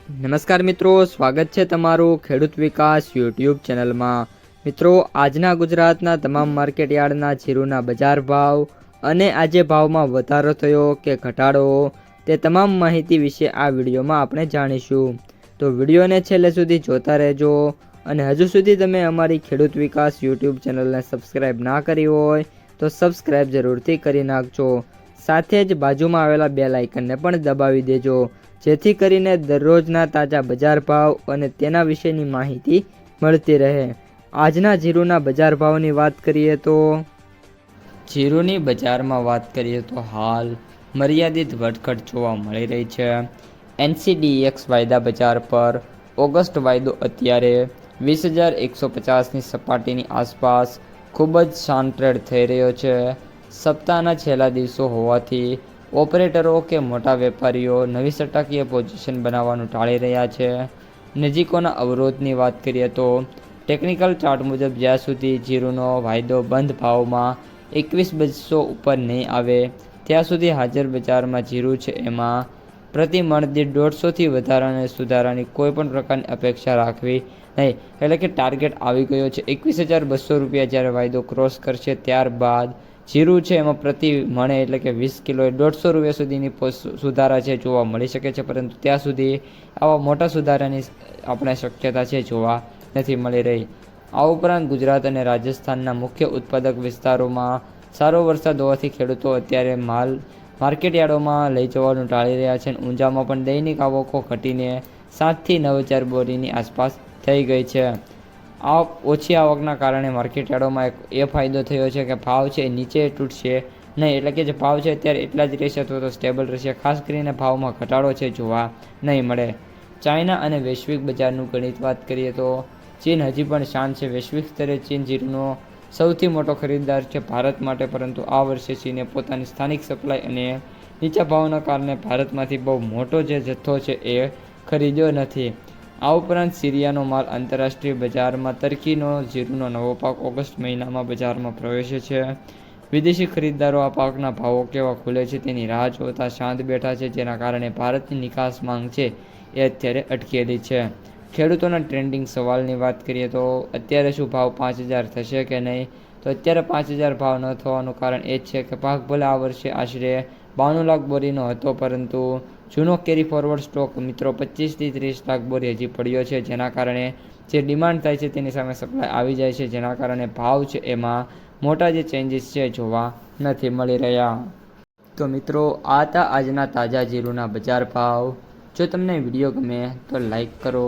નમસ્કાર મિત્રો, સ્વાગત છે તમારું ખેડૂત વિકાસ યુટ્યુબ ચેનલમાં। મિત્રો, આજના ગુજરાતના તમામ માર્કેટયાર્ડના જીરુના બજાર ભાવ અને આજે ભાવમાં વધારો થયો કે ઘટાડો તે તમામ માહિતી વિશે આ વિડીયોમાં આપણે જાણીશું। તો વિડીયોને છેલ્લે સુધી જોતા રહેજો અને હજુ સુધી તમે અમારી ખેડૂત વિકાસ યુટ્યુબ ચેનલને સબસ્ક્રાઈબ ના કરી હોય તો સબસ્ક્રાઈબ જરૂરથી કરી નાખજો। સાથે જ બાજુમાં આવેલા બેલ આઇકનને પણ દબાવી દેજો, જેથી કરીને દરરોજના તાજા બજાર ભાવ અને તેના વિશેની માહિતી મળતી રહે। આજના જીરુના બજાર ભાવની વાત કરીએ તો જીરુની બજારમાં વાત કરીએ તો હાલ મર્યાદિત વધઘટ જોવા મળી રહી છે। NCDEX વાયદા બજાર પર ઓગસ્ટ વાયદો અત્યારે 20,150ની સપાટીની આસપાસ ખૂબ જ શાંત ટ્રેડ થઈ રહ્યો છે। સપ્તાહના છેલ્લા દિવસો હોવાથી ઓપરેટરો કે મોટા વેપારીઓ નવી સટ્ટાકીય પોઝિશન બનાવવાનું ટાળી રહ્યા છે। નજીકોના અવરોધની વાત કરીએ તો ટેકનિકલ ચાર્ટ મુજબ જ્યાં સુધી જીરુનો વાયદો બંધ ભાવમાં 21,200 ઉપર નહીં આવે ત્યાં સુધી હાજર બજારમાં જીરુ છે એમાં પ્રતિ મણ દીઠ 150થી વધારાના સુધારાની કોઈ પણ પ્રકારની અપેક્ષા રાખવી નહીં। એટલે કે ટાર્ગેટ આવી ગયો છે 21,200 રૂપિયા। જ્યારે વાયદો ક્રોસ કરશે ત્યારબાદ જીરુ છે એમાં પ્રતિ મણે એટલે કે 20 કિલોએ 150 રૂપિયા સુધીની સુધારા છે જોવા મળી શકે છે, પરંતુ ત્યાં સુધી આવા મોટા સુધારાની આપણે શક્યતા છે જોવા નથી મળી રહી। આ ઉપરાંત ગુજરાત અને રાજસ્થાનના મુખ્ય ઉત્પાદક વિસ્તારોમાં સારો વરસાદ હોવાથી ખેડૂતો અત્યારે માલ માર્કેટયાર્ડોમાં લઈ જવાનું ટાળી રહ્યા છે। ઊંઝામાં પણ દૈનિક આવકો ઘટીને 7થી 9,000 બોરીની આસપાસ થઈ ગઈ છે। આ ઓછી આવકના કારણે માર્કેટયાર્ડોમાં એ ફાયદો થયો છે કે ભાવ છે નીચે તૂટશે નહીં, એટલે કે જે ભાવ છે અત્યારે એટલા જ રહેશે અથવા તો સ્ટેબલ રહેશે। ખાસ કરીને ભાવમાં ઘટાડો છે જોવા નહીં મળે। ચાઇના અને વૈશ્વિક બજારનું ગણિત વાત કરીએ તો ચીન હજી પણ શાંત છે। વૈશ્વિક સ્તરે ચીન જીરુનો સૌથી મોટો ખરીદદાર છે ભારત માટે, પરંતુ આ વર્ષે ચીને પોતાની સ્થાનિક સપ્લાય અને નીચા ભાવના કારણે ભારતમાંથી બહુ મોટો જે જથ્થો છે એ ખરીદ્યો નથી। આ ઉપરાંત સિરિયાનો માલ આંતરરાષ્ટ્રીય બજારમાં તરકીનો જીરુનો નવો પાક ઓગસ્ટ મહિનામાં બજારમાં પ્રવેશે છે। વિદેશી ખરીદદારો આ પાકના ભાવો કેવા ખુલે છે તેની રાહ જોતા શાંત બેઠા છે, જેના કારણે ભારતની નિકાસ માંગ છે એ અત્યારે અટકેલી છે। ખેડૂતોના ટ્રેન્ડિંગ સવાલની વાત કરીએ તો અત્યારે શું ભાવ 5,000 થશે કે નહીં? તો અત્યારે 5,000 ભાવ ન થવાનું કારણ એ જ છે કે પાક ભલે આ વર્ષે આશરે 92 લાખ બોરીનો હતો, પરંતુ જૂનો કેરી ફોરવર્ડ સ્ટોક મિત્રો 25થી 30 લાખ બોરી હજી પડ્યો છે, જેના કારણે જે ડિમાન્ડ થાય છે તેની સામે સપ્લાય આવી જાય છે, જેના કારણે ભાવ છે એમાં મોટા જે ચેન્જીસ છે જોવા નથી મળી રહ્યા। તો મિત્રો, આ હતા આજના તાજા જીરુના બજાર ભાવ। જો તમને વિડીયો ગમે તો લાઈક કરો,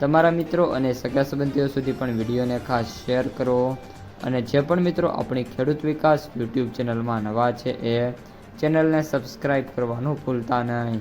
તમારા મિત્રો અને સગા સંબંધીઓ સુધી પણ વિડીયોને ખાસ શેર કરો, અને જે પણ મિત્રો આપણી ખેડૂત વિકાસ યુટ્યુબ ચેનલમાં નવા છે એ ચેનલને સબસ્ક્રાઈબ કરવાનું ભૂલતા નહીં।